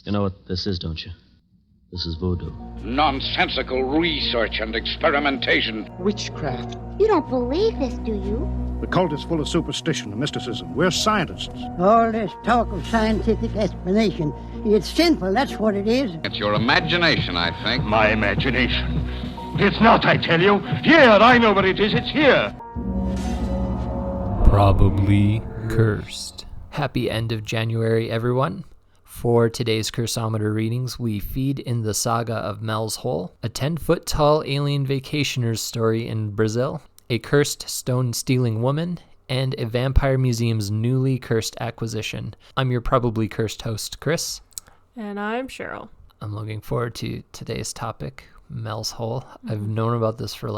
You know what this is, don't you? This is voodoo. Nonsensical research and experimentation. Witchcraft. You don't believe this, do you? The cult is full of superstition and mysticism. We're scientists. All this talk of scientific explanation, it's sinful, that's what it is. It's your imagination, I think. My imagination. It's not, I tell you. Here, I know what it is. It's here. Probably cursed. Happy end of January, everyone. For today's Cursometer readings, we feed in the saga of Mels Hole, a 10-foot-tall alien vacationer's story in Brazil, a cursed stone-stealing woman, and a vampire museum's newly cursed acquisition. I'm your probably cursed host, Chris. And I'm Cheryl. I'm looking forward to today's topic, Mels Hole. I've known about this for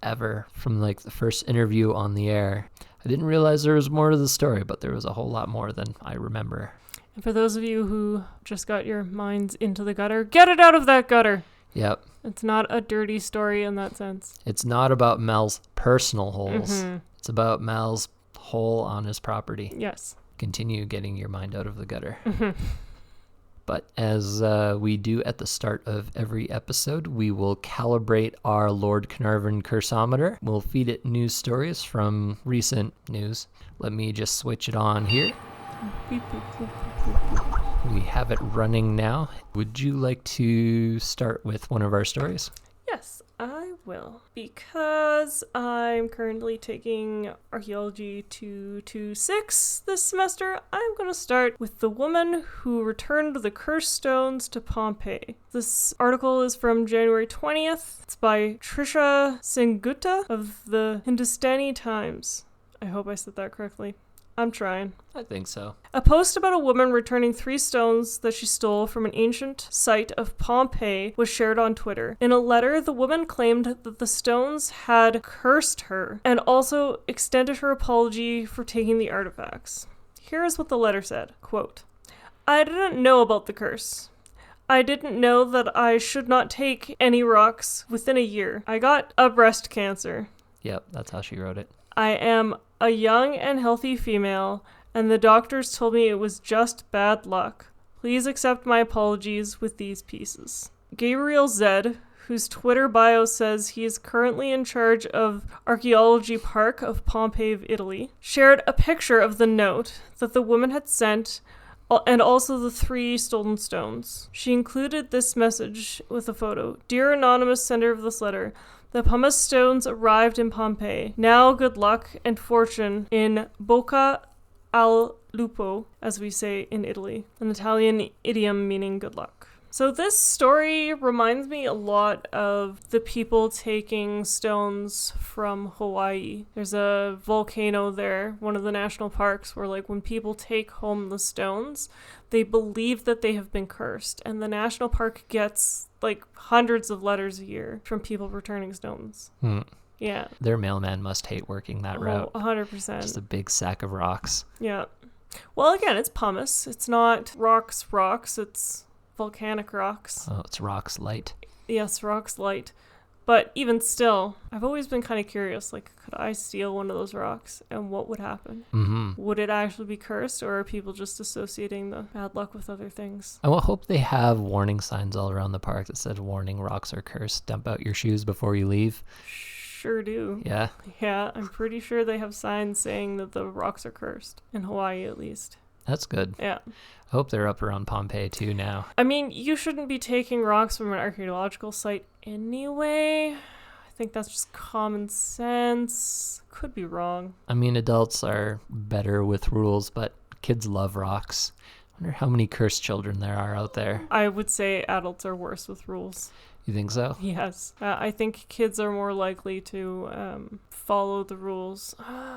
ever, from the first interview on the air. I didn't realize there was more to the story, but there was a whole lot more than I remember. And for those of you who just got your minds into the gutter, get it out of that gutter. Yep. It's not a dirty story in that sense. It's not about Mel's personal holes. Mm-hmm. It's about Mel's hole on his property. Yes. Continue getting your mind out of the gutter. Mm-hmm. But as we do at the start of every episode, we will calibrate our Lord Carnarvon Cursometer. We'll feed it news stories from recent news. Let me just switch it on here. We have it running now. Would you like to start with one of our stories? Yes, I will. Because I'm currently taking Archaeology 226 this semester, I'm going to start with the woman who returned the cursed stones to Pompeii. This article is from January 20th. It's by Trisha Sengupta of the Hindustani Times. I hope I said that correctly. I'm trying. I think so. A post about a woman returning 3 stones that she stole from an ancient site of Pompeii was shared on Twitter. In a letter, the woman claimed that the stones had cursed her and also extended her apology for taking the artifacts. Here is what the letter said, quote, "I didn't know about the curse. I didn't know that I should not take any rocks within a year. I got a breast cancer. Yep, that's how she wrote it. I am a young and healthy female, and the doctors told me it was just bad luck. Please accept my apologies with these pieces." Gabriel Zed, whose Twitter bio says he is currently in charge of Archaeology Park of Pompeii, Italy, shared a picture of the note that the woman had sent and also the 3 stolen stones. She included this message with a photo. "Dear anonymous sender of this letter, the pumice stones arrived in Pompeii. Now good luck and fortune in Bocca al Lupo," as we say in Italy, an Italian idiom meaning good luck. So this story reminds me a lot of the people taking stones from Hawaii. There's a volcano there, one of the national parks, where when people take home the stones, they believe that they have been cursed. And the national park gets hundreds of letters a year from people returning stones. Yeah. Their mailman must hate working that route. 100%. Just a big sack of rocks. Yeah. Well, again, it's pumice. It's not rocks, it's volcanic rocks. Oh, it's rocks light. Yes, rocks light. But even still, I've always been kind of curious, could I steal one of those rocks and what would happen? Mm-hmm. Would it actually be cursed, or are people just associating the bad luck with other things? I will hope they have warning signs all around the park that said, "Warning, rocks are cursed. Dump out your shoes before you leave." Sure do. Yeah? Yeah, I'm pretty sure they have signs saying that the rocks are cursed. In Hawaii, at least. That's good. Yeah. I hope they're up around Pompeii too now. I mean, you shouldn't be taking rocks from an archaeological site anyway. I think that's just common sense. Could be wrong. I mean, adults are better with rules, but kids love rocks. I wonder how many cursed children there are out there. I would say adults are worse with rules. You think so? Yes. I think kids are more likely to follow the rules.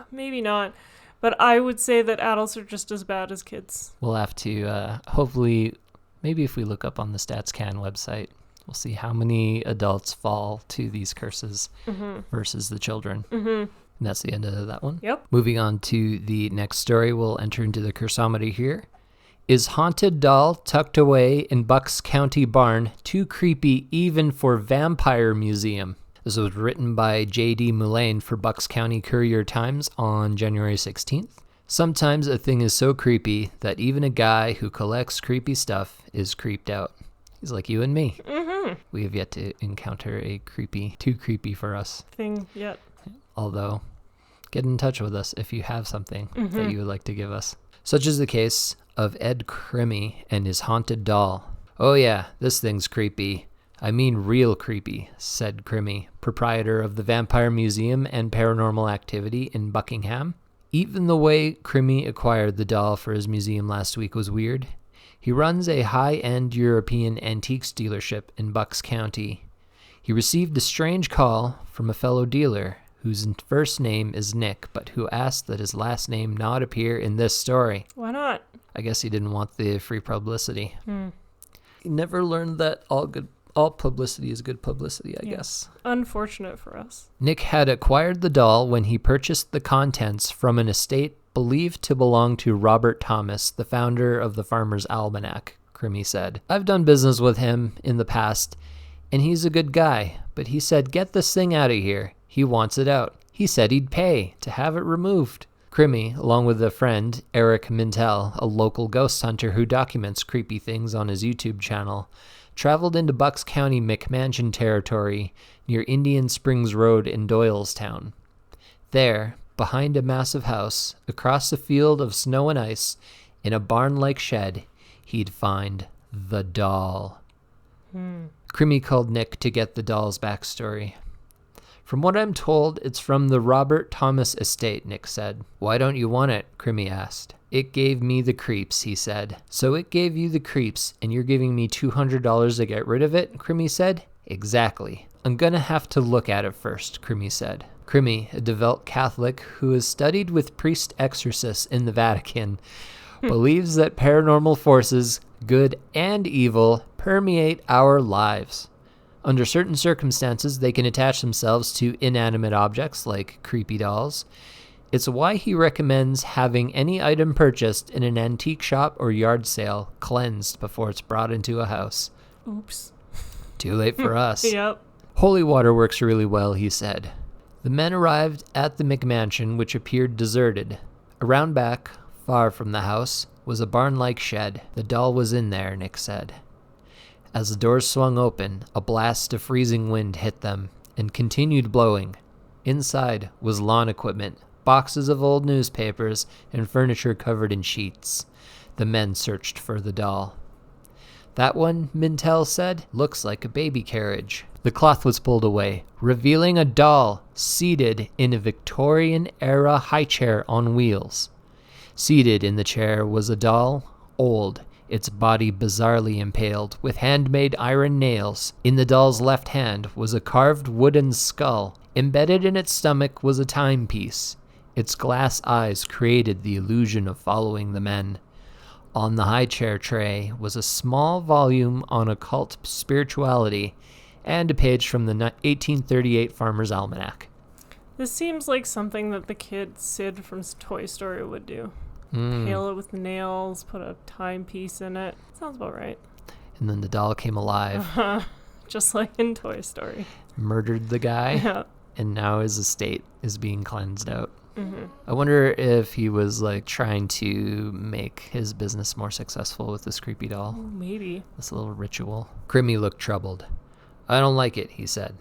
Maybe not. But I would say that adults are just as bad as kids. We'll have to, hopefully, maybe if we look up on the StatsCan website, we'll see how many adults fall to these curses versus the children. Mm-hmm. And that's the end of that one. Yep. Moving on to the next story, we'll enter into the cursometer here. Is haunted doll tucked away in Bucks County barn too creepy even for vampire museum? This was written by J.D. Mullane for Bucks County Courier-Times on January 16th. Sometimes a thing is so creepy that even a guy who collects creepy stuff is creeped out. He's like you and me. Mm-hmm. We have yet to encounter a too creepy for us Thing yet. Although, get in touch with us if you have something that you would like to give us. Such is the case of Ed Crimmy and his haunted doll. Oh yeah, this thing's creepy. I mean real creepy, said Crimmy, proprietor of the Vampire Museum and Paranormal Activity in Buckingham. Even the way Crimmy acquired the doll for his museum last week was weird. He runs a high-end European antiques dealership in Bucks County. He received a strange call from a fellow dealer whose first name is Nick, but who asked that his last name not appear in this story. Why not? I guess he didn't want the free publicity. He never learned that all publicity is good publicity, I guess. Unfortunate for us. Nick had acquired the doll when he purchased the contents from an estate believed to belong to Robert Thomas, the founder of the Farmer's Almanac, Crimmy said. I've done business with him in the past, and he's a good guy, but he said, get this thing out of here. He wants it out. He said he'd pay to have it removed. Crimmy, along with a friend, Eric Mintel, a local ghost hunter who documents creepy things on his YouTube channel, traveled into Bucks County McMansion territory near Indian Springs Road in Doylestown. There, behind a massive house, across a field of snow and ice, in a barn-like shed, he'd find the doll. Crimmy called Nick to get the doll's backstory. From what I'm told, it's from the Robert Thomas estate, Nick said. Why don't you want it? Crimmy asked. It gave me the creeps, he said. So it gave you the creeps, and you're giving me $200 to get rid of it? Crimmy said. Exactly. I'm gonna have to look at it first, Crimmy said. Crimmy, a devout Catholic who has studied with priest exorcists in the Vatican, believes that paranormal forces, good and evil, permeate our lives. Under certain circumstances, they can attach themselves to inanimate objects like creepy dolls. It's why he recommends having any item purchased in an antique shop or yard sale cleansed before it's brought into a house. Oops. Too late for us. Yep. Holy water works really well, he said. The men arrived at the McMansion, which appeared deserted. Around back, far from the house, was a barn-like shed. The doll was in there, Nick said. As the doors swung open, a blast of freezing wind hit them and continued blowing. Inside was lawn equipment, boxes of old newspapers, and furniture covered in sheets. The men searched for the doll. That one, Mintel said, looks like a baby carriage. The cloth was pulled away, revealing a doll seated in a Victorian-era high chair on wheels. Seated in the chair was a doll, old, its body bizarrely impaled, with handmade iron nails. In the doll's left hand was a carved wooden skull. Embedded in its stomach was a timepiece. Its glass eyes created the illusion of following the men. On the high chair tray was a small volume on occult spirituality and a page from the 1838 Farmer's Almanac. This seems like something that the kid Sid from Toy Story would do. Pale it with nails, put a timepiece in it. Sounds about right. And then the doll came alive. Just like in Toy Story. Murdered the guy. Yeah. And now his estate is being cleansed out. I wonder if he was like trying to make his business more successful with this creepy doll. Maybe. This little ritual. Crimmy looked troubled. I don't like it, he said.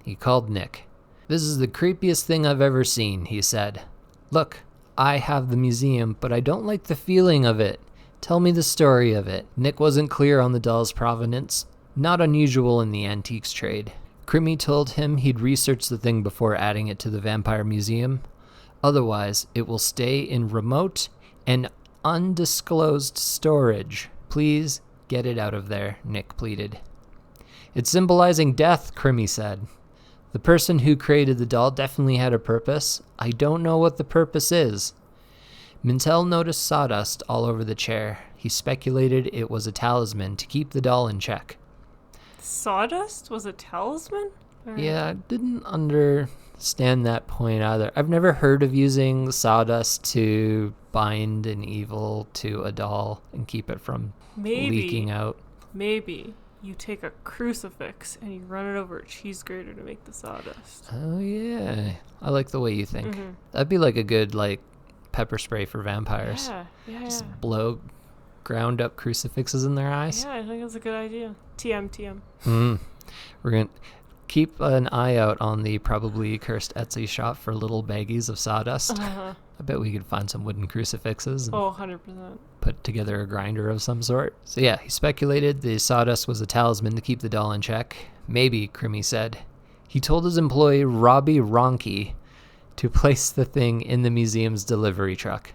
He called Nick. This is the creepiest thing I've ever seen, he said. Look, I have the museum, but I don't like the feeling of it. Tell me the story of it. Nick wasn't clear on the doll's provenance. Not unusual in the antiques trade. Crimmy told him he'd research the thing before adding it to the Vampire Museum. Otherwise, it will stay in remote and undisclosed storage. Please get it out of there, Nick pleaded. It's symbolizing death, Crimmy said. The person who created the doll definitely had a purpose. I don't know what the purpose is. Mintel noticed sawdust all over the chair. He speculated it was a talisman to keep the doll in check. Sawdust was a talisman? Yeah, I didn't understand that point either. I've never heard of using sawdust to bind an evil to a doll and keep it from leaking out. Maybe you take a crucifix and you run it over a cheese grater to make the sawdust. Oh, yeah. I like the way you think. That'd be like a good, pepper spray for vampires. Yeah. Just blow ground up crucifixes in their eyes. Yeah, I think that's a good idea. TM. We're going to keep an eye out on the probably cursed Etsy shop for little baggies of sawdust. I bet we could find some wooden crucifixes and 100%. put together a grinder of some sort. So yeah, he speculated the sawdust was a talisman to keep the doll in check. Maybe, Crimmy said. He told his employee, Robbie Ronke, to place the thing in the museum's delivery truck.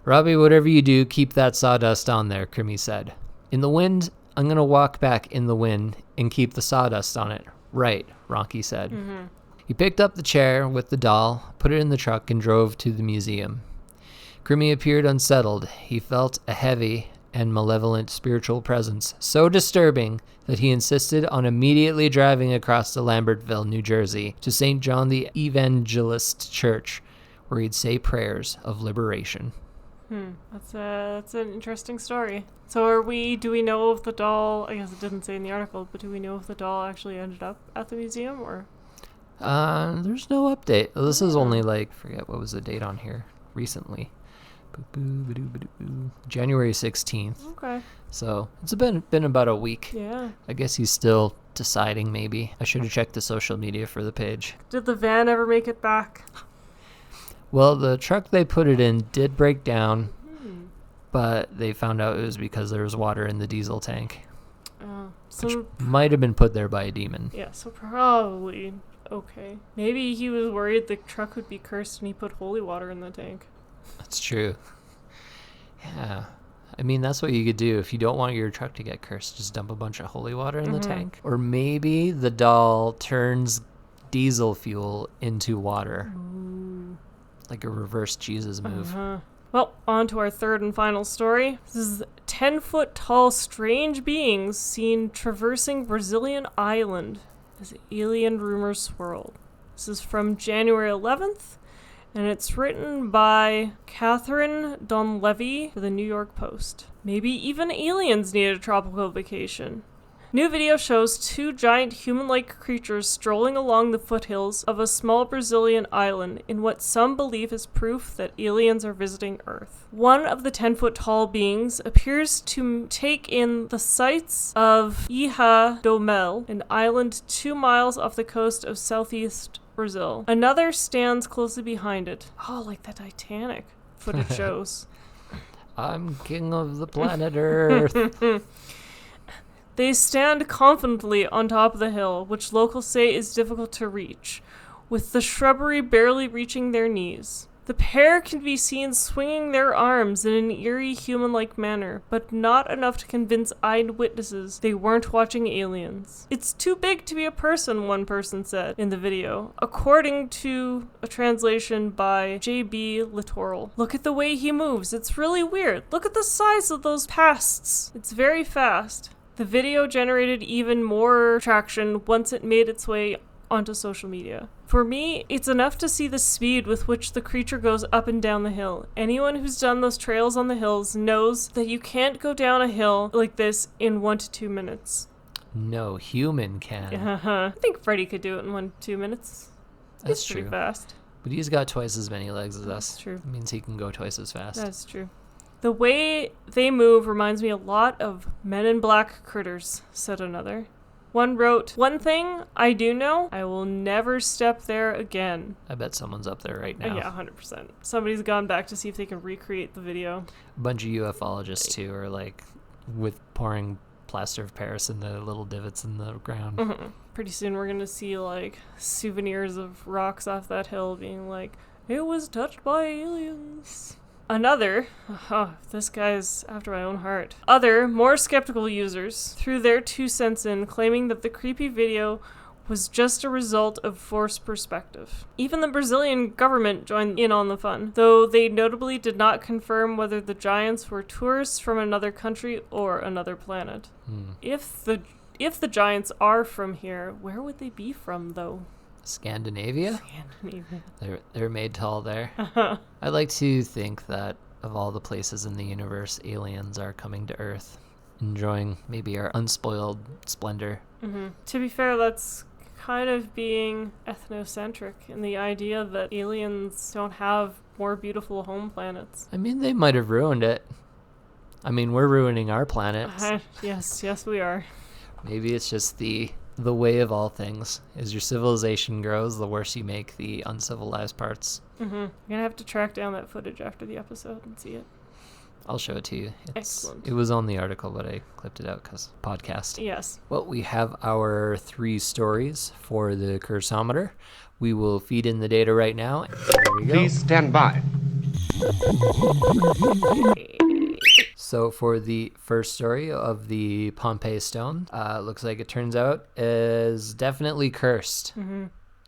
Robbie, whatever you do, keep that sawdust on there, Crimmy said. In the wind, I'm going to walk back in the wind and keep the sawdust on it. Right, Ronke said. He picked up the chair with the doll, put it in the truck, and drove to the museum. Crimmy appeared unsettled. He felt a heavy and malevolent spiritual presence, so disturbing that he insisted on immediately driving across to Lambertville, New Jersey, to St. John the Evangelist Church, where he'd say prayers of liberation. That's an interesting story. So do we know if the doll, I guess it didn't say in the article, but do we know if the doll actually ended up at the museum, or? There's no update. This is only forget what was the date on here, recently. January 16th. Okay. So it's been about a week. Yeah. I guess he's still deciding, maybe. I should have checked the social media for the page. Did the van ever make it back? Well, the truck they put it in did break down, but they found out it was because there was water in the diesel tank. Which might have been put there by a demon. Yeah, so probably okay. Maybe he was worried the truck would be cursed and he put holy water in the tank. That's true. Yeah. I mean, that's what you could do. If you don't want your truck to get cursed, just dump a bunch of holy water in the tank. Or maybe the doll turns diesel fuel into water. Ooh. Like a reverse Jesus move. Well, on to our third and final story. This is 10-foot-tall strange beings seen traversing Brazilian island as alien rumors swirl. This is from January 11th, and it's written by Catherine Donlevy for the New York Post. Maybe even aliens need a tropical vacation. New video shows two giant human-like creatures strolling along the foothills of a small Brazilian island in what some believe is proof that aliens are visiting Earth. One of the 10-foot-tall beings appears to take in the sights of Ilha do Mel, an island 2 miles off the coast of southeast Brazil. Another stands closely behind it. Oh, like the Titanic footage shows. I'm king of the planet Earth. They stand confidently on top of the hill, which locals say is difficult to reach, with the shrubbery barely reaching their knees. The pair can be seen swinging their arms in an eerie human-like manner, but not enough to convince eyewitnesses they weren't watching aliens. It's too big to be a person, one person said in the video, according to a translation by J.B. Littoral. Look at the way he moves. It's really weird. Look at the size of those pasts. It's very fast. The video generated even more traction once it made its way onto social media. For me, it's enough to see the speed with which the creature goes up and down the hill. Anyone who's done those trails on the hills knows that you can't go down a hill like this in 1 to 2 minutes. No human can. I think Freddy could do it in 1 to 2 minutes. That's pretty true. Fast. But he's got twice as many legs as us. That's true. It means he can go twice as fast. That's true. The way they move reminds me a lot of Men in Black critters, said another. One wrote, "One thing I do know, I will never step there again." I bet someone's up there right now. Yeah, 100%. Somebody's gone back to see if they can recreate the video. A bunch of ufologists, too, are with pouring plaster of Paris in the little divots in the ground. Mm-hmm. Pretty soon we're going to see, souvenirs of rocks off that hill being it was touched by aliens. Another, this guy's after my own heart. Other, more skeptical users threw their 2 cents in, claiming that the creepy video was just a result of forced perspective. Even the Brazilian government joined in on the fun, though they notably did not confirm whether the giants were tourists from another country or another planet. If the giants are from here, where would they be from, though? Scandinavia? They're made tall there. I like to think that of all the places in the universe, aliens are coming to Earth, enjoying maybe our unspoiled splendor. Mm-hmm. To be fair, that's kind of being ethnocentric in the idea that aliens don't have more beautiful home planets. I mean, they might have ruined it. I mean, we're ruining our planet. Yes, we are. Maybe it's just the way of all things. As your civilization grows, the worse you make the uncivilized parts. Mm-hmm. You're going to have to track down that footage after the episode and see it. I'll show it to you. Excellent. It was on the article, but I clipped it out because podcast. Yes. Well, we have our 3 stories for the cursometer. We will feed in the data right now. There we go. Please stand by. So for the first story of the Pompeii stone, looks like it turns out is definitely cursed. Mm-hmm.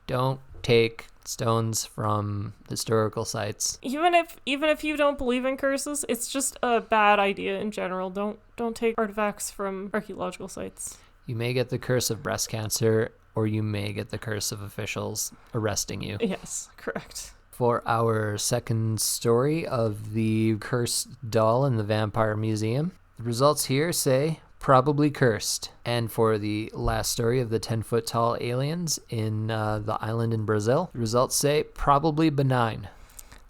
Don't take stones from historical sites. Even if you don't believe in curses, it's just a bad idea in general. Don't take artifacts from archaeological sites. You may get the curse of breast cancer, or you may get the curse of officials arresting you. Yes, correct. For our second story of the cursed doll in the Vampire Museum, the results here say probably cursed. And for the last story of the 10-foot tall aliens in the island in Brazil, the results say probably benign.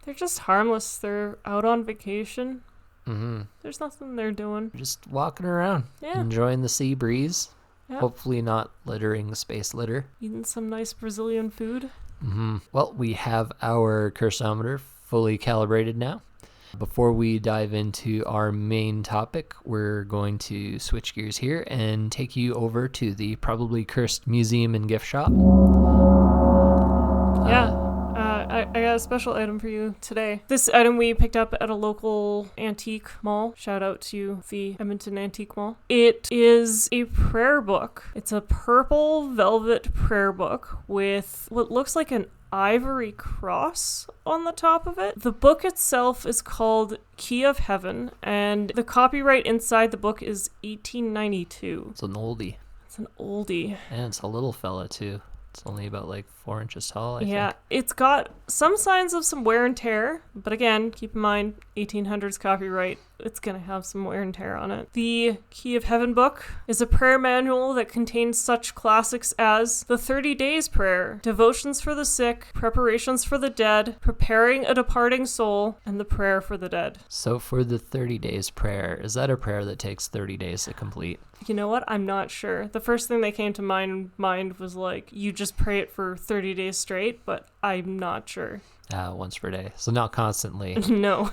They're just harmless. They're out on vacation. Mm-hmm. There's nothing they're doing. Just walking around, enjoying the sea breeze. Yeah. Hopefully not littering space litter. Eating some nice Brazilian food. Mm-hmm. Well, we have our cursometer fully calibrated now. Before we dive into our main topic, we're going to switch gears here and take you over to the probably cursed museum and gift shop. I got a special item for you today. This item we picked up at a local antique mall. Shout out to the Edmonton Antique Mall. It is a prayer book. It's a purple velvet prayer book with what looks like an ivory cross on the top of it. The book itself is called Key of Heaven, and the copyright inside the book is 1892. It's an oldie. It's an oldie. And it's a little fella, too. It's only about 4 inches tall, I think. It's got some signs of some wear and tear, but again, keep in mind, 1800s copyright, it's going to have some wear and tear on it. The Key of Heaven book is a prayer manual that contains such classics as the 30 Days Prayer, Devotions for the Sick, Preparations for the Dead, Preparing a Departing Soul, and the Prayer for the Dead. So for the 30 Days Prayer, is that a prayer that takes 30 days to complete? You know what? I'm not sure. The first thing that came to mind was you just pray it for 30 days straight, but I'm not sure. Once per day. So not constantly. No.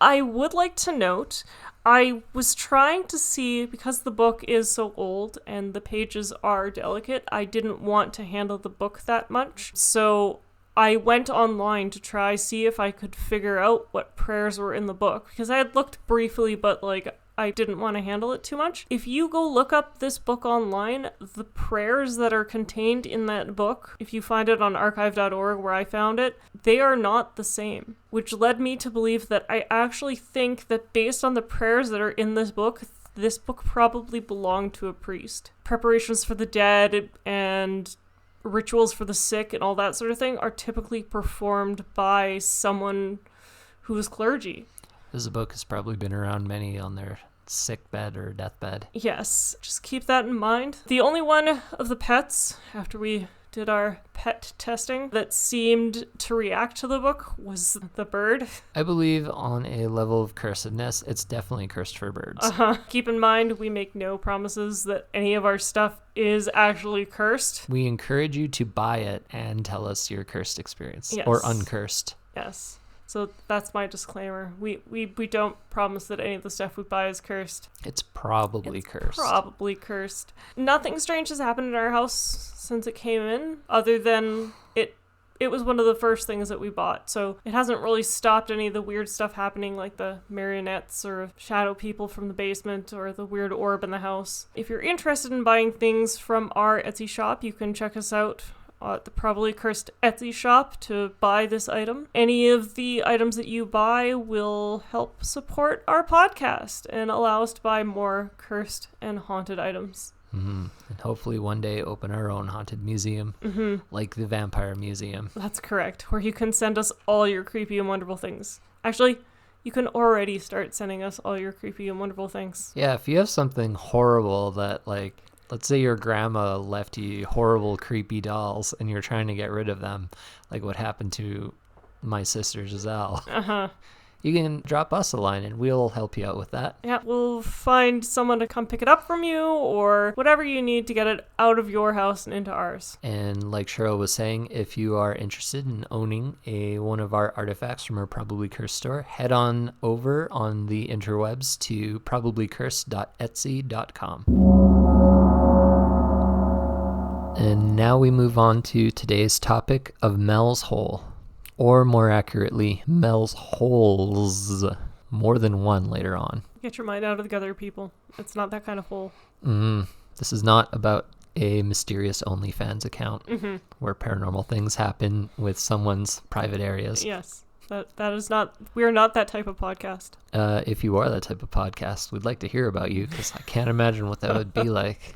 I would like to note, I was trying to see, because the book is so old and the pages are delicate, I didn't want to handle the book that much. So I went online to try see if I could figure out what prayers were in the book, because I had looked briefly, but I didn't want to handle it too much. If you go look up this book online, the prayers that are contained in that book, if you find it on archive.org where I found it, they are not the same, which led me to believe that I actually think that based on the prayers that are in this book probably belonged to a priest. Preparations for the dead and rituals for the sick and all that sort of thing are typically performed by someone who is clergy. This book has probably been around many on their sick bed or deathbed. Yes, just keep that in mind. The only one of the pets, after we did our pet testing, that seemed to react to the book was the bird. I believe on a level of cursedness, it's definitely cursed for birds. Keep in mind, we make no promises that any of our stuff is actually cursed. We encourage you to buy it and tell us your cursed experience. Yes. Or uncursed. Yes. So that's my disclaimer. We don't promise that any of the stuff we buy is cursed. It's probably cursed. Probably cursed. Nothing strange has happened in our house since it came in, other than it was one of the first things that we bought. So it hasn't really stopped any of the weird stuff happening, like the marionettes or shadow people from the basement or the weird orb in the house. If you're interested in buying things from our Etsy shop, you can check us out at the Probably Cursed Etsy shop to buy this item. Any of the items that you buy will help support our podcast and allow us to buy more cursed and haunted items. Mm-hmm. And hopefully one day open our own haunted museum, like the Vampire Museum. That's correct, where you can send us all your creepy and wonderful things. Actually, you can already start sending us all your creepy and wonderful things. Yeah, if you have something horrible that, let's say your grandma left you horrible, creepy dolls and you're trying to get rid of them, like what happened to my sister Giselle. Uh-huh. You can drop us a line and we'll help you out with that. Yeah, we'll find someone to come pick it up from you or whatever you need to get it out of your house and into ours. And like Cheryl was saying, if you are interested in owning one of our artifacts from our Probably Cursed store, head on over on the interwebs to probablycursed.etsy.com. And now we move on to today's topic of Mel's Hole. Or more accurately, Mel's holes. More than one later on. Get your mind out of the gutter, people. It's not that kind of hole. This is not about a mysterious OnlyFans account where paranormal things happen with someone's private areas. Yes. That is not... We're not that type of podcast. If you are that type of podcast, we'd like to hear about you because I can't imagine what that would be like.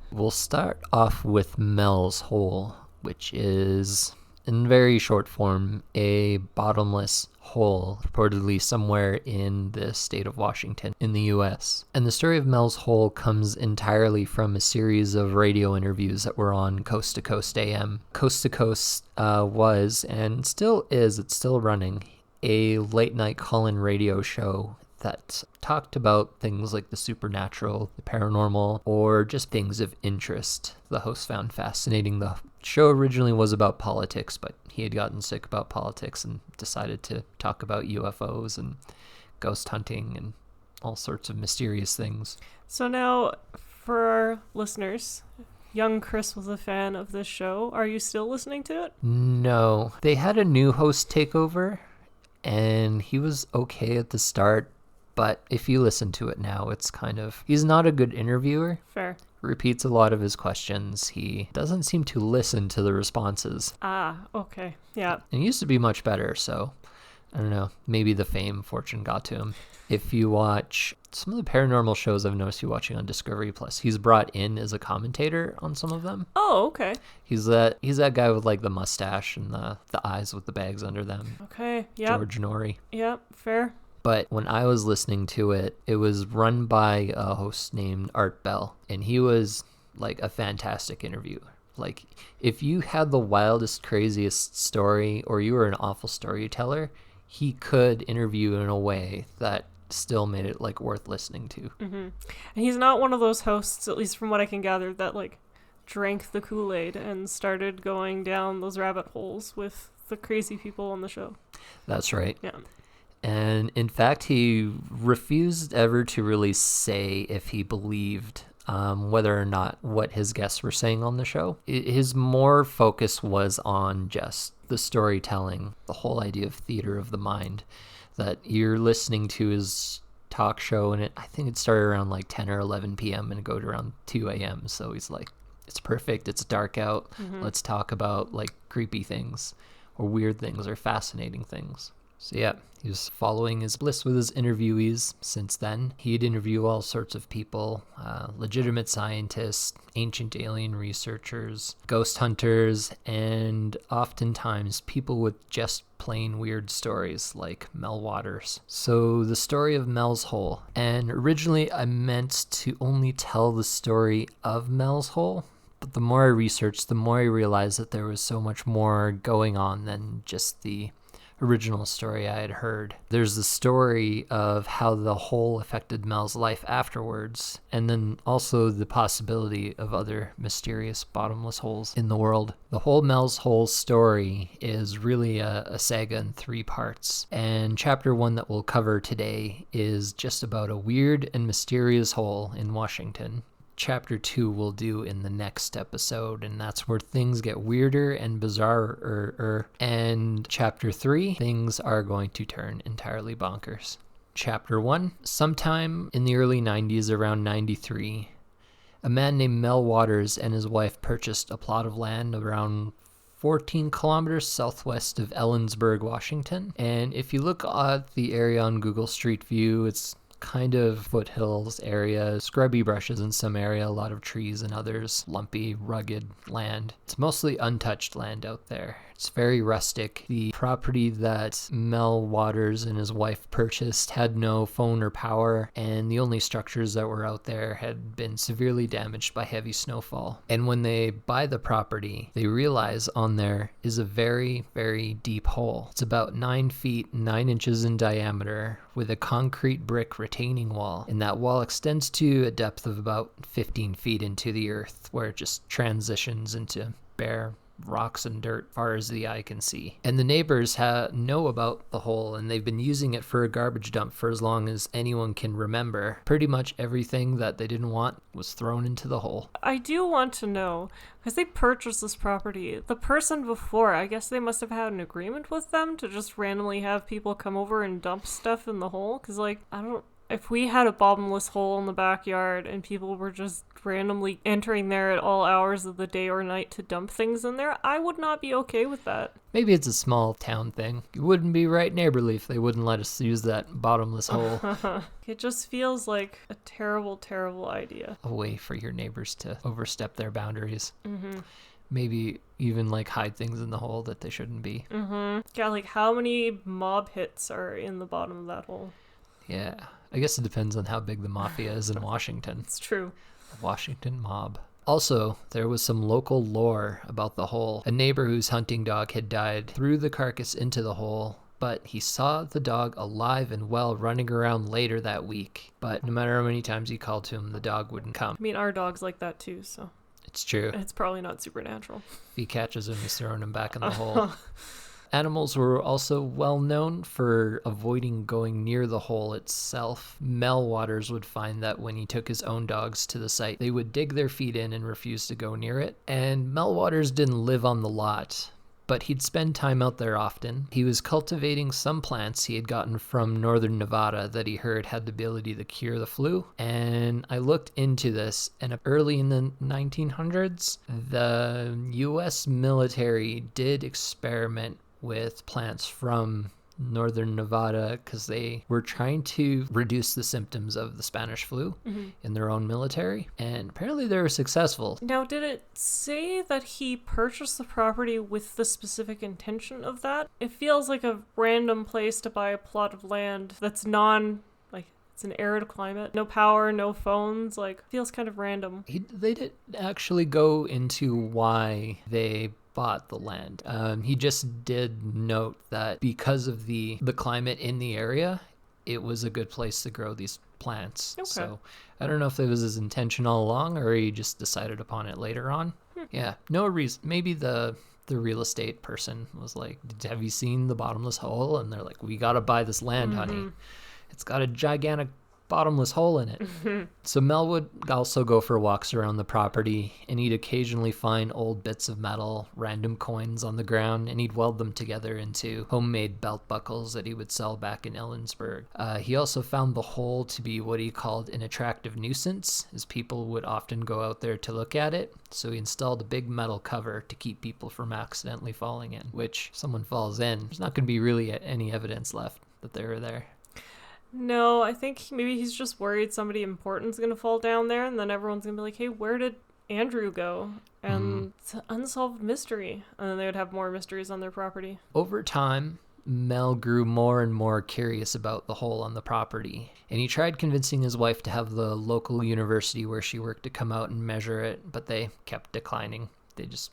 We'll start off with Mel's Hole, which is... in very short form, a bottomless hole, reportedly somewhere in the state of Washington in the U.S. And the story of Mel's Hole comes entirely from a series of radio interviews that were on Coast to Coast AM. Coast to Coast was, and still is, it's still running, a late-night call-in radio show that talked about things like the supernatural, the paranormal, or just things of interest the host found fascinating. The show originally was about politics, but he had gotten sick about politics and decided to talk about UFOs and ghost hunting and all sorts of mysterious things. So now, for our listeners, young Chris was a fan of this show. Are you still listening to it? No. They had a new host take over, and he was okay at the start. But if you listen to it now, it's kind of... he's not a good interviewer. Fair. Repeats a lot of his questions. He doesn't seem to listen to the responses. Ah, okay. Yeah. And he used to be much better, so... I don't know. Maybe the fortune got to him. If you watch some of the paranormal shows I've noticed you watching on Discovery Plus, he's brought in as a commentator on some of them. Oh, okay. He's that guy with like the mustache and the eyes with the bags under them. Okay, yeah. George Norrie. Yep, fair. But when I was listening to it, it was run by a host named Art Bell, and he was like a fantastic interviewer. Like, if you had the wildest, craziest story, or you were an awful storyteller, he could interview in a way that still made it like worth listening to. And he's not one of those hosts, at least from what I can gather, that like drank the Kool-Aid and started going down those rabbit holes with the crazy people on the show. That's right. Yeah. And in fact, he refused ever to really say if he believed whether or not what his guests were saying on the show. His more focus was on just the storytelling, the whole idea of theater of the mind, that you're listening to his talk show, and I think it started around like 10 or 11 p.m. and it goes around 2 a.m. So he's like, it's perfect, it's dark out, let's talk about like creepy things or weird things or fascinating things. So yeah, he was following his bliss with his interviewees since then. He'd interview all sorts of people, legitimate scientists, ancient alien researchers, ghost hunters, and oftentimes people with just plain weird stories like Mel Waters. So the story of Mel's Hole. And originally I meant to only tell the story of Mel's Hole, but the more I researched, the more I realized that there was so much more going on than just the original story I had heard. There's the story of how the hole affected Mel's life afterwards, and then also the possibility of other mysterious bottomless holes in the world. The whole Mel's Hole story is really a saga in 3 parts, and chapter 1 that we'll cover today is just about a weird and mysterious hole in Washington. Chapter 2 we'll do in the next episode, and that's where things get weirder and bizarrer. And chapter 3, things are going to turn entirely bonkers. Chapter 1, sometime in the early 90s, around 93, a man named Mel Waters and his wife purchased a plot of land around 14 kilometers southwest of Ellensburg, Washington. And if you look at the area on Google Street View, it's kind of foothills area, scrubby brushes in some area, a lot of trees in others, lumpy, rugged land. It's mostly untouched land out there. It's very rustic. The property that Mel Waters and his wife purchased had no phone or power, and the only structures that were out there had been severely damaged by heavy snowfall. And when they buy the property, they realize on there is a very, very deep hole. It's about 9 feet, 9 inches in diameter, with a concrete brick retaining wall. And that wall extends to a depth of about 15 feet into the earth, where it just transitions into bare rocks and dirt far as the eye can see. And the neighbors know about the hole, and they've been using it for a garbage dump for as long as anyone can remember. Pretty much everything that they didn't want was thrown into the hole. I do want to know, because they purchased this property, the person before, I guess they must have had an agreement with them to just randomly have people come over and dump stuff in the hole, because if we had a bottomless hole in the backyard and people were just randomly entering there at all hours of the day or night to dump things in there, I would not be okay with that. Maybe it's a small town thing. It wouldn't be right neighborly if they wouldn't let us use that bottomless hole. It just feels like a terrible, terrible idea. A way for your neighbors to overstep their boundaries. Mm-hmm. Maybe even hide things in the hole that they shouldn't be. Mm-hmm. Yeah, how many mob hits are in the bottom of that hole? Yeah. I guess it depends on how big the mafia is in Washington. It's true. The Washington mob. Also, there was some local lore about the hole. A neighbor whose hunting dog had died threw the carcass into the hole, but he saw the dog alive and well running around later that week. But no matter how many times he called to him, the dog wouldn't come. I mean, our dog's like that too, so. It's true. It's probably not supernatural. If he catches him, he's throwing him back in the hole. Animals were also well known for avoiding going near the hole itself. Mel Waters would find that when he took his own dogs to the site, they would dig their feet in and refuse to go near it. And Mel Waters didn't live on the lot, but he'd spend time out there often. He was cultivating some plants he had gotten from northern Nevada that he heard had the ability to cure the flu. And I looked into this, and early in the 1900s, the U.S. military did experiment with plants from northern Nevada because they were trying to reduce the symptoms of the Spanish flu in their own military, and apparently they were successful. Now, did it say that he purchased the property with the specific intention of that? It feels like a random place to buy a plot of land that's it's an arid climate, no power, no phones, feels kind of random. They didn't actually go into why they bought the land. He just did note that because of the climate in the area, it was a good place to grow these plants. Okay. So I don't know if it was his intention all along or he just decided upon it later on. Yeah, no reason. Maybe the real estate person was like, have you seen the bottomless hole? And they're like, we got to buy this land, honey. It's got a gigantic bottomless hole in it. So Mel would also go for walks around the property, and he'd occasionally find old bits of metal, random coins on the ground, and he'd weld them together into homemade belt buckles that he would sell back in Ellensburg. He also found the hole to be what he called an attractive nuisance, as people would often go out there to look at it. So he installed a big metal cover to keep people from accidentally falling in, which if someone falls in, there's not going to be really any evidence left that they were there. No, I think maybe he's just worried somebody important's going to fall down there, and then everyone's going to be like, hey, where did Andrew go? And it's an unsolved mystery. And then they would have more mysteries on their property. Over time, Mel grew more and more curious about the hole on the property, and he tried convincing his wife to have the local university where she worked to come out and measure it, but they kept declining. They just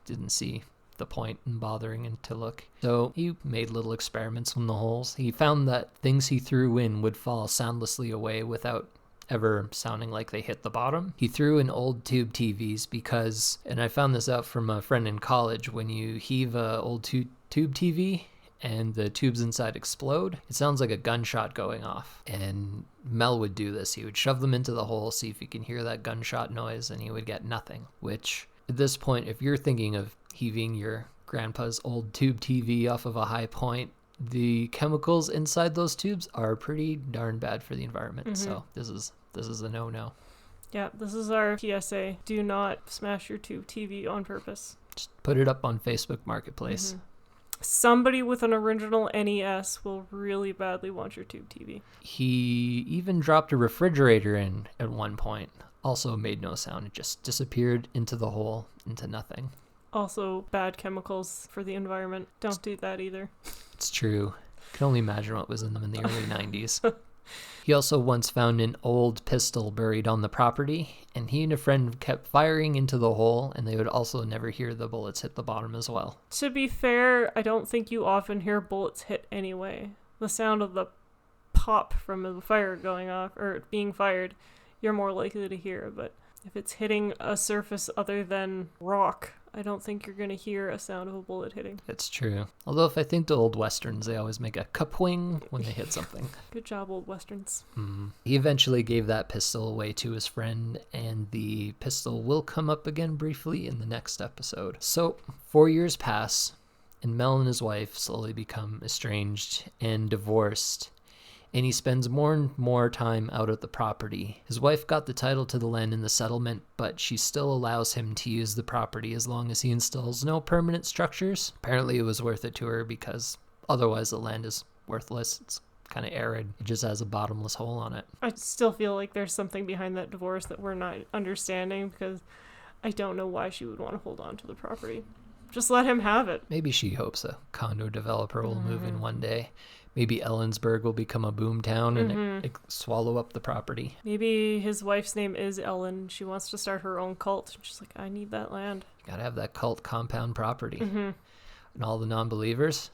didn't see the point in bothering to look. So he made little experiments on the holes. He found that things he threw in would fall soundlessly away without ever sounding like they hit the bottom. He threw in old tube TVs because, and I found this out from a friend in college, when you heave a old tube TV and the tubes inside explode, it sounds like a gunshot going off. And Mel would do this. He would shove them into the hole, see if he can hear that gunshot noise, and he would get nothing. Which, at this point, if you're thinking of heaving your grandpa's old tube TV off of a high point, the chemicals inside those tubes are pretty darn bad for the environment. So this is a no-no. Yeah, this is our PSA. Do not smash your tube TV on purpose. Just put it up on Facebook Marketplace. Somebody with an original NES will really badly want your tube TV. He even dropped a refrigerator in at one point. Also made no sound. It just disappeared into the hole, into nothing. Also, bad chemicals for the environment. Don't do that either. It's true. I can only imagine what was in them in the early 90s. He also once found an old pistol buried on the property, and he and a friend kept firing into the hole, and they would also never hear the bullets hit the bottom as well. To be fair, I don't think you often hear bullets hit anyway. The sound of the pop from the fire going off, or being fired, you're more likely to hear, but if it's hitting a surface other than rock, I don't think you're going to hear a sound of a bullet hitting. It's true. Although if I think to old westerns, they always make a kapwing when they hit something. Good job, old westerns. He eventually gave that pistol away to his friend, and the pistol will come up again briefly in the next episode. So, 4 years pass, and Mel and his wife slowly become estranged and divorced, and he spends more and more time out at the property. His wife got the title to the land in the settlement, but she still allows him to use the property as long as he installs no permanent structures. Apparently it was worth it to her because otherwise the land is worthless. It's kind of arid. It just has a bottomless hole on it. I still feel like there's something behind that divorce that we're not understanding, because I don't know why she would want to hold on to the property. Just let him have it. Maybe she hopes a condo developer will move in one day. Maybe Ellensburg will become a boom town and swallow up the property. Maybe his wife's name is Ellen. She wants to start her own cult. She's like, I need that land. You gotta have that cult compound property. And all the non-believers,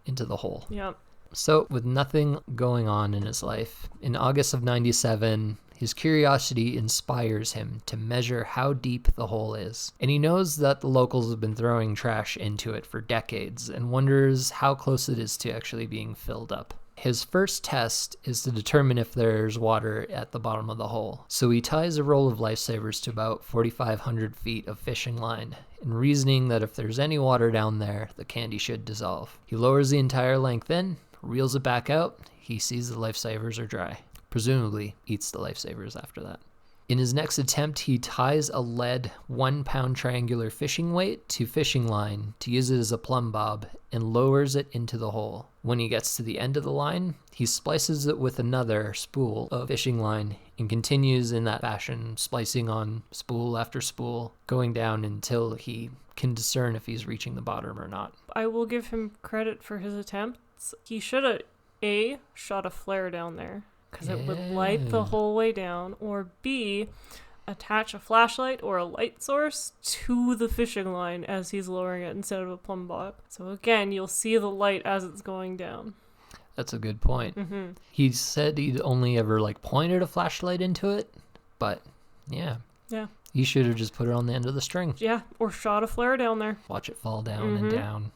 into the hole. Yep. So, with nothing going on in his life, in August of 97, his curiosity inspires him to measure how deep the hole is. And he knows that the locals have been throwing trash into it for decades and wonders how close it is to actually being filled up. His first test is to determine if there's water at the bottom of the hole. So he ties a roll of lifesavers to about 4,500 feet of fishing line, and reasoning that if there's any water down there, the candy should dissolve. He lowers the entire length in, reels it back out. He sees the lifesavers are dry. Presumably eats the lifesavers after that. In his next attempt, he ties a lead 1-pound triangular fishing weight to fishing line to use it as a plumb bob and lowers it into the hole. When he gets to the end of the line, he splices it with another spool of fishing line and continues in that fashion, splicing on spool after spool, going down until he can discern if he's reaching the bottom or not. I will give him credit for his attempts. He should have A, shot a flare down there, because it would light the whole way down, or B, attach a flashlight or a light source to the fishing line as he's lowering it instead of a plumb bob. So again, you'll see the light as it's going down. That's a good point. He said he'd only ever pointed a flashlight into it, but yeah. He should have just put it on the end of the string. Yeah, or shot a flare down there. Watch it fall down and down.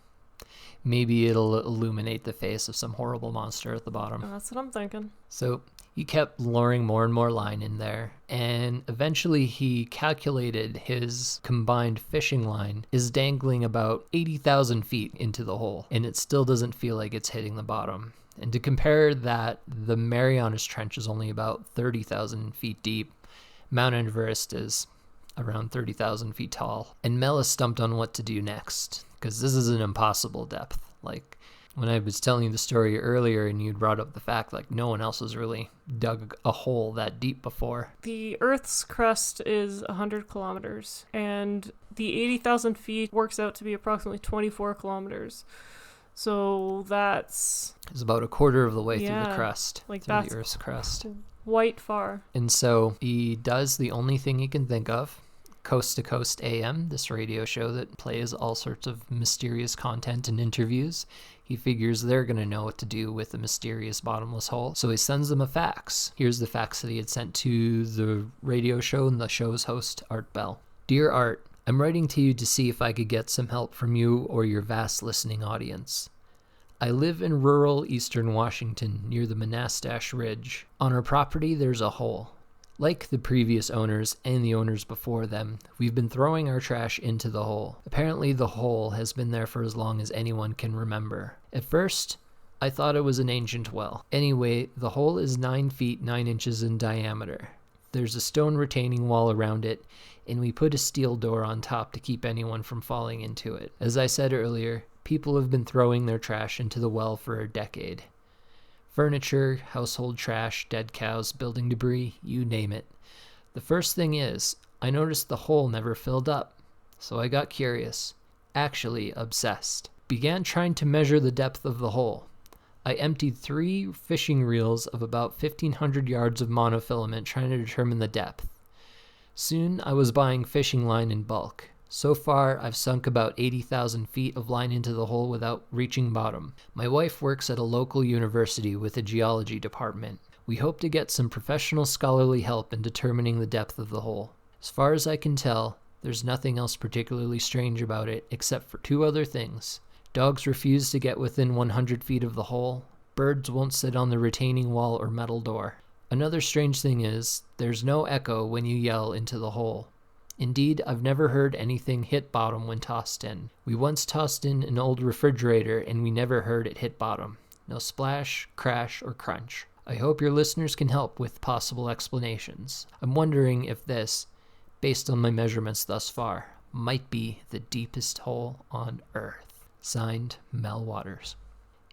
Maybe it'll illuminate the face of some horrible monster at the bottom. That's what I'm thinking. So he kept lowering more and more line in there, and eventually he calculated his combined fishing line is dangling about 80,000 feet into the hole, and it still doesn't feel like it's hitting the bottom. And to compare that, the Marianas Trench is only about 30,000 feet deep. Mount Everest is around 30,000 feet tall. And Mel is stumped on what to do next, because this is an impossible depth. When I was telling you the story earlier and you brought up the fact no one else has really dug a hole that deep before. The Earth's crust is 100 kilometers, and the 80,000 feet works out to be approximately 24 kilometers. So it's about a quarter of the way through the crust, through that's the Earth's crust. Quite far. And so he does the only thing he can think of, Coast to Coast AM, this radio show that plays all sorts of mysterious content and interviews. He figures they're going to know what to do with the mysterious bottomless hole, so he sends them a fax. Here's the fax that he had sent to the radio show and the show's host, Art Bell. Dear Art, I'm writing to you to see if I could get some help from you or your vast listening audience. I live in rural eastern Washington near the Monastash Ridge. On our property, there's a hole. Like the previous owners and the owners before them, we've been throwing our trash into the hole. Apparently the hole has been there for as long as anyone can remember. At first, I thought it was an ancient well. Anyway, the hole is 9 feet 9 inches in diameter. There's a stone retaining wall around it, and we put a steel door on top to keep anyone from falling into it. As I said earlier, people have been throwing their trash into the well for a decade. Furniture, household trash, dead cows, building debris, you name it. The first thing is, I noticed the hole never filled up, so I got curious, actually obsessed. Began trying to measure the depth of the hole. I emptied 3 fishing reels of about 1,500 yards of monofilament trying to determine the depth. Soon I was buying fishing line in bulk. So far, I've sunk about 80,000 feet of line into the hole without reaching bottom. My wife works at a local university with a geology department. We hope to get some professional scholarly help in determining the depth of the hole. As far as I can tell, there's nothing else particularly strange about it except for 2 other things. Dogs refuse to get within 100 feet of the hole. Birds won't sit on the retaining wall or metal door. Another strange thing is, there's no echo when you yell into the hole. Indeed, I've never heard anything hit bottom when tossed in. We once tossed in an old refrigerator and we never heard it hit bottom. No splash, crash, or crunch. I hope your listeners can help with possible explanations. I'm wondering if this, based on my measurements thus far, might be the deepest hole on Earth. Signed, Mel Waters.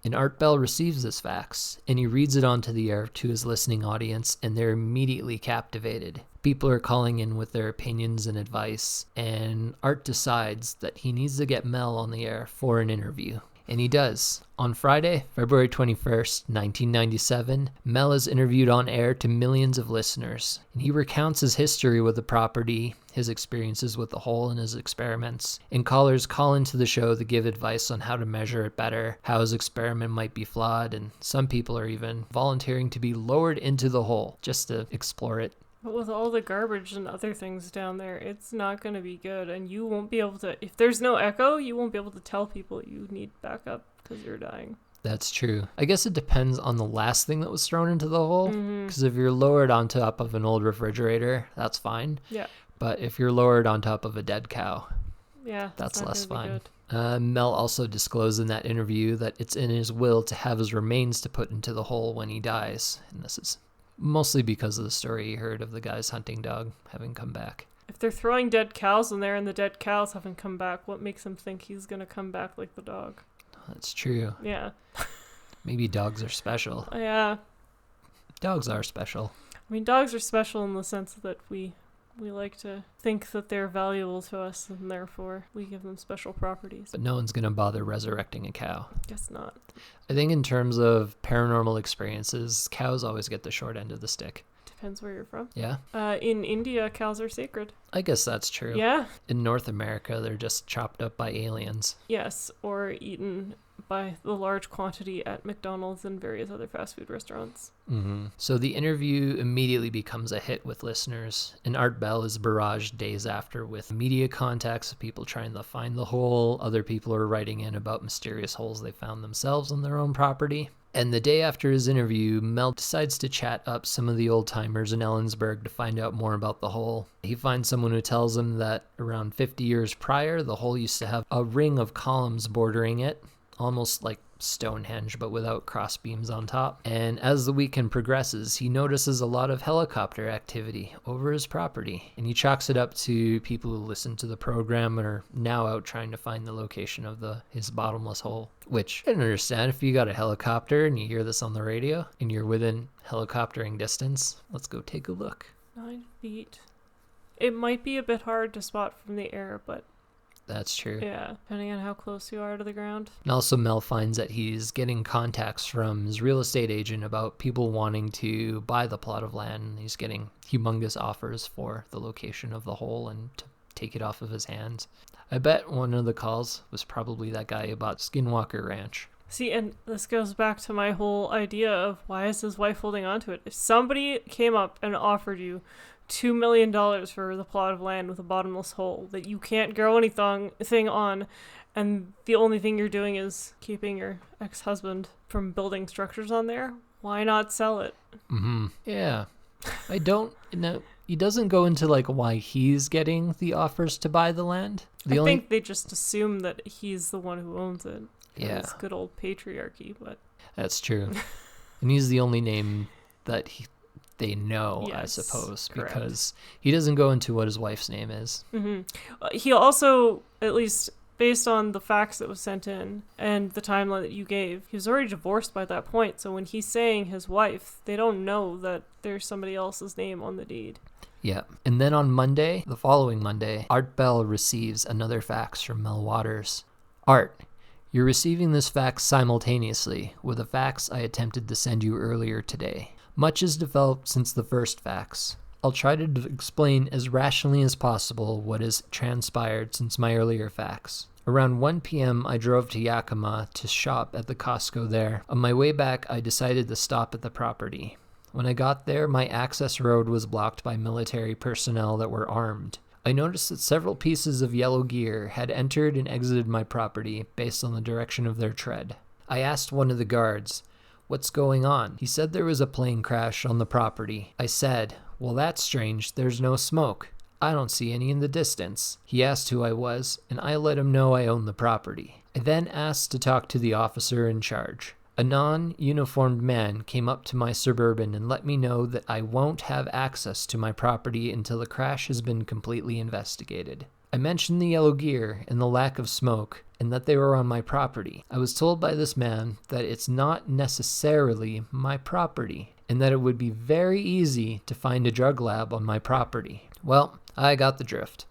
And Art Bell receives this fax, and he reads it onto the air to his listening audience, and they're immediately captivated. People are calling in with their opinions and advice, and Art decides that he needs to get Mel on the air for an interview. And he does. On Friday, February 21st, 1997, Mel is interviewed on air to millions of listeners, and he recounts his history with the property, his experiences with the hole and his experiments, and callers call into the show to give advice on how to measure it better, how his experiment might be flawed, and some people are even volunteering to be lowered into the hole just to explore it. But with all the garbage and other things down there, it's not going to be good. And you won't be able to, if there's no echo, you won't be able to tell people you need backup because you're dying. That's true. I guess it depends on the last thing that was thrown into the hole. Because if you're lowered on top of an old refrigerator, that's fine. Yeah. But if you're lowered on top of a dead cow, yeah, that's less fun. Good. Mel also disclosed in that interview that it's in his will to have his remains to put into the hole when he dies. And this is mostly because of the story he heard of the guy's hunting dog having come back. If they're throwing dead cows in there and the dead cows haven't come back, what makes him think he's going to come back like the dog? That's true. Yeah. Maybe dogs are special. Yeah. Dogs are special. I mean, dogs are special in the sense that we like to think that they're valuable to us, and therefore we give them special properties. But no one's going to bother resurrecting a cow. Guess not. I think in terms of paranormal experiences, cows always get the short end of the stick. Depends where you're from. Yeah? In India, cows are sacred. I guess that's true. Yeah. In North America, they're just chopped up by aliens. Yes, or eaten by the large quantity at McDonald's and various other fast food restaurants. Mm-hmm. So the interview immediately becomes a hit with listeners, and Art Bell is barraged days after with media contacts of people trying to find the hole. Other people are writing in about mysterious holes they found themselves on their own property. And the day after his interview, Mel decides to chat up some of the old-timers in Ellensburg to find out more about the hole. He finds someone who tells him that around 50 years prior, the hole used to have a ring of columns bordering it, almost like Stonehenge, but without cross beams on top. And as the weekend progresses, he notices a lot of helicopter activity over his property, and he chalks it up to people who listen to the program and are now out trying to find the location of his bottomless hole. Which I can understand if you got a helicopter and you hear this on the radio and you're within helicoptering distance. Let's go take a look. 9 feet. It might be a bit hard to spot from the air, but that's true. yeah, depending on how close you are to the ground. And also Mel finds that he's getting contacts from his real estate agent about people wanting to buy the plot of land. He's getting humongous offers for the location of the hole and to take it off of his hands. I bet one of the calls was probably that guy who bought Skinwalker Ranch. See, and this goes back to my whole idea of why is his wife holding on to it? If somebody came up and offered you $2 million for the plot of land with a bottomless hole that you can't grow anything on, and the only thing you're doing is keeping your ex-husband from building structures on there, why not sell it? Mm-hmm. Yeah. I don't know. He doesn't go into like why he's getting the offers to buy the land. I think they just assume that he's the one who owns it. Yeah. It's good old patriarchy, but that's true. And he's the only name that they know, yes, I suppose, correct. Because he doesn't go into what his wife's name is. Mm-hmm. He also, at least based on the facts that was sent in and the timeline that you gave, he was already divorced by that point. So when he's saying his wife, they don't know that there's somebody else's name on the deed. Yeah. And then on Monday, the following Monday, Art Bell receives another fax from Mel Waters. Art, you're receiving this fax simultaneously with a fax I attempted to send you earlier today. Much has developed since the first fax. I'll try to explain as rationally as possible what has transpired since my earlier fax. Around 1 p.m., I drove to Yakima to shop at the Costco there. On my way back, I decided to stop at the property. When I got there, my access road was blocked by military personnel that were armed. I noticed that several pieces of yellow gear had entered and exited my property based on the direction of their tread. I asked one of the guards, "What's going on?" He said there was a plane crash on the property. I said, "Well, that's strange. There's no smoke. I don't see any in the distance." He asked who I was, and I let him know I owned the property. I then asked to talk to the officer in charge. A non-uniformed man came up to my Suburban and let me know that I won't have access to my property until the crash has been completely investigated. I mentioned the yellow gear and the lack of smoke and that they were on my property. I was told by this man that it's not necessarily my property and that it would be very easy to find a drug lab on my property. Well, I got the drift.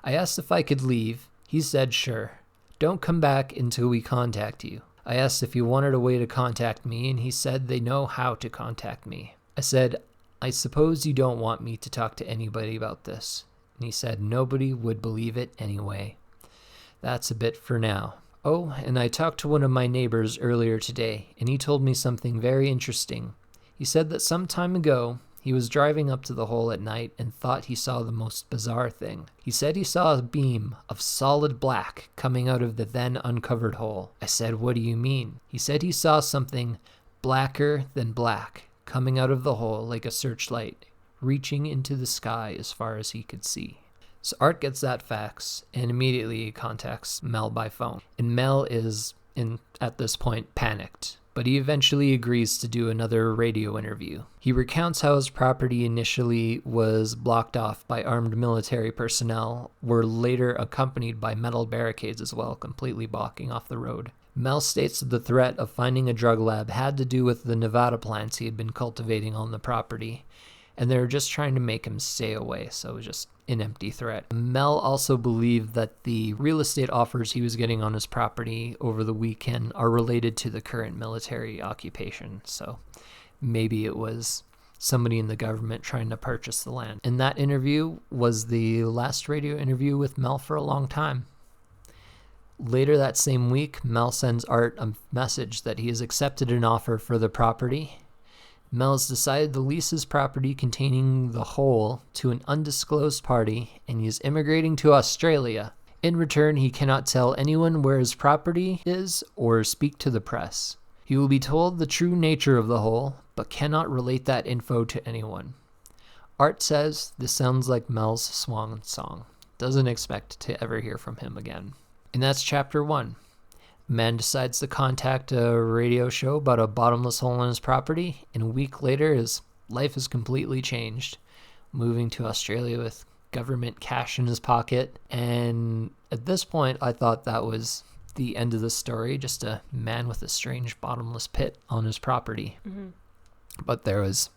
I asked if I could leave. He said sure. Don't come back until we contact you. I asked if he wanted a way to contact me, and he said they know how to contact me. I said, "I suppose you don't want me to talk to anybody about this." And he said nobody would believe it anyway. That's a bit for now. Oh, and I talked to one of my neighbors earlier today, and he told me something very interesting. He said that some time ago, he was driving up to the hole at night and thought he saw the most bizarre thing. He said he saw a beam of solid black coming out of the then uncovered hole. I said, "What do you mean?" He said he saw something blacker than black coming out of the hole like a searchlight, reaching into the sky as far as he could see. So Art gets that fax and immediately contacts Mel by phone. And Mel is, at this point, panicked. But he eventually agrees to do another radio interview. He recounts how his property initially was blocked off by armed military personnel, were later accompanied by metal barricades as well, completely blocking off the road. Mel states that the threat of finding a drug lab had to do with the Nevada plants he had been cultivating on the property, and they were just trying to make him stay away, so it was just an empty threat. Mel also believed that the real estate offers he was getting on his property over the weekend are related to the current military occupation, so maybe it was somebody in the government trying to purchase the land. And that interview was the last radio interview with Mel for a long time. Later that same week, Mel sends Art a message that he has accepted an offer for the property. Mel has decided to lease his property containing the hole to an undisclosed party, and he is immigrating to Australia. In return, he cannot tell anyone where his property is or speak to the press. He will be told the true nature of the hole, but cannot relate that info to anyone. Art says this sounds like Mel's swan song. Doesn't expect to ever hear from him again. And that's chapter 1. A man decides to contact a radio show about a bottomless hole on his property, and a week later his life is completely changed, moving to Australia with government cash in his pocket. And at this point, I thought that was the end of the story, just a man with a strange bottomless pit on his property. Mm-hmm. But there was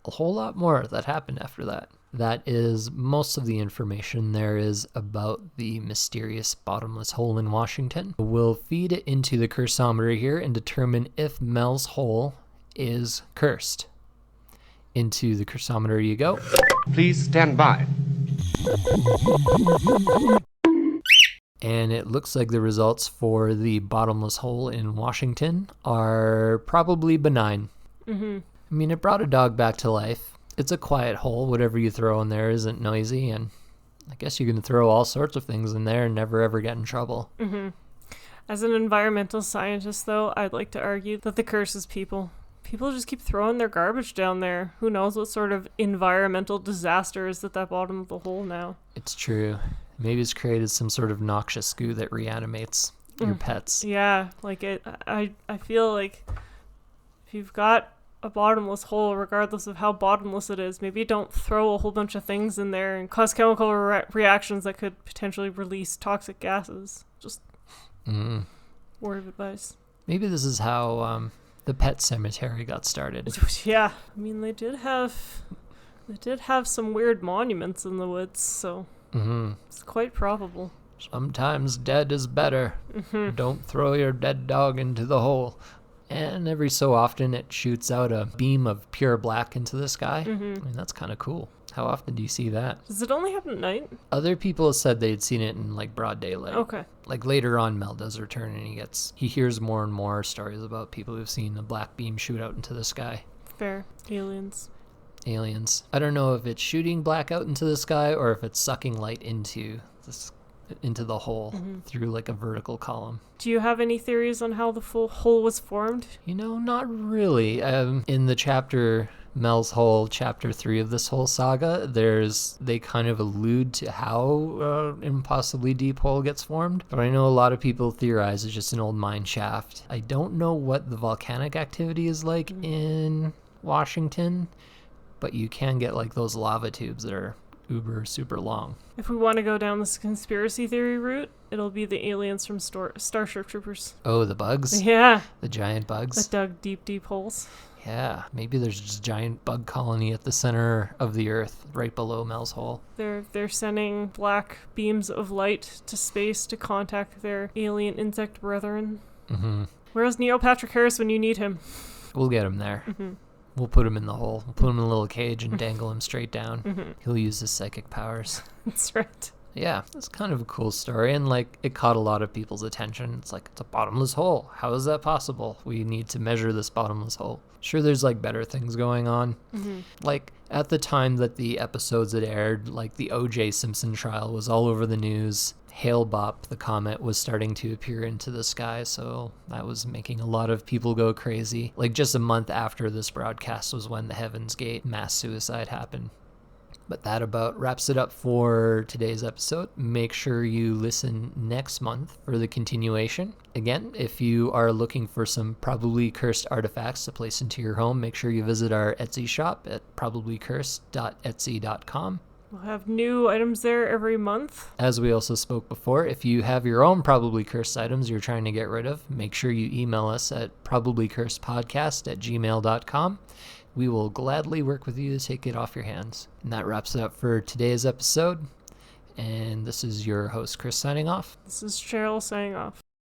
a whole lot more that happened after that. That is most of the information there is about the mysterious bottomless hole in Washington. We'll feed it into the cursometer here and determine if Mel's hole is cursed. Into the cursometer you go. Please stand by. And it looks like the results for the bottomless hole in Washington are probably benign. Mm-hmm. I mean, it brought a dog back to life. It's a quiet hole. Whatever you throw in there isn't noisy, and I guess you can throw all sorts of things in there and never ever get in trouble. Mm-hmm. As an environmental scientist, though, I'd like to argue that the curse is people. People just keep throwing their garbage down there. Who knows what sort of environmental disaster is at that bottom of the hole now? It's true. Maybe it's created some sort of noxious goo that reanimates your pets. Yeah, like I feel like if you've got a bottomless hole, regardless of how bottomless it is, maybe don't throw a whole bunch of things in there and cause chemical reactions that could potentially release toxic gases. Just Word of advice. Maybe this is how the pet cemetery got started. Yeah, I mean they did have some weird monuments in the woods, so it's quite probable. Sometimes dead is better. Don't throw your dead dog into the hole. And every so often it shoots out a beam of pure black into the sky. I mean, that's kind of cool. How often do you see that? Does it only happen at night? Other people have said they'd seen it in like broad daylight. Okay. Like later on, Mel does return and he hears more and more stories about people who've seen a black beam shoot out into the sky. Fair. Aliens. I don't know if it's shooting black out into the sky or if it's sucking light into the hole through like a vertical column. Do you have any theories on how the full hole was formed? Not really. In the chapter Mel's Hole, chapter 3 of this whole saga, they kind of allude to how impossibly deep hole gets formed. But I know a lot of people theorize it's just an old mine shaft. I don't know what the volcanic activity is like in Washington, but you can get like those lava tubes that are uber super long. If we want to go down this conspiracy theory route, it'll be the aliens from Starship Troopers. Oh, the bugs? Yeah. The giant bugs? That dug deep, deep holes. Yeah, maybe there's just a giant bug colony at the center of the Earth, right below Mel's Hole. They're sending black beams of light to space to contact their alien insect brethren. Where's Neil Patrick Harris when you need him? We'll get him there. We'll put him in the hole. We'll put him in a little cage and dangle him straight down. He'll use his psychic powers. That's right. Yeah, it's kind of a cool story, and like it caught a lot of people's attention. It's like, it's a bottomless hole. How is that possible? We need to measure this bottomless hole. Sure, there's like better things going on. Like at the time that the episodes had aired, like the O.J. Simpson trial was all over the news. Hale-Bopp, the comet, was starting to appear into the sky, so that was making a lot of people go crazy. Like just a month after this broadcast was when the Heaven's Gate mass suicide happened. But that about wraps it up for today's episode. Make sure you listen next month for the continuation. Again, if you are looking for some probably cursed artifacts to place into your home, make sure you visit our Etsy shop at probablycursed.etsy.com. We'll have new items there every month. As we also spoke before, if you have your own probably cursed items you're trying to get rid of, make sure you email us at probablycursedpodcast@gmail.com. We will gladly work with you to take it off your hands. And that wraps it up for today's episode. And this is your host, Chris, signing off. This is Cheryl signing off.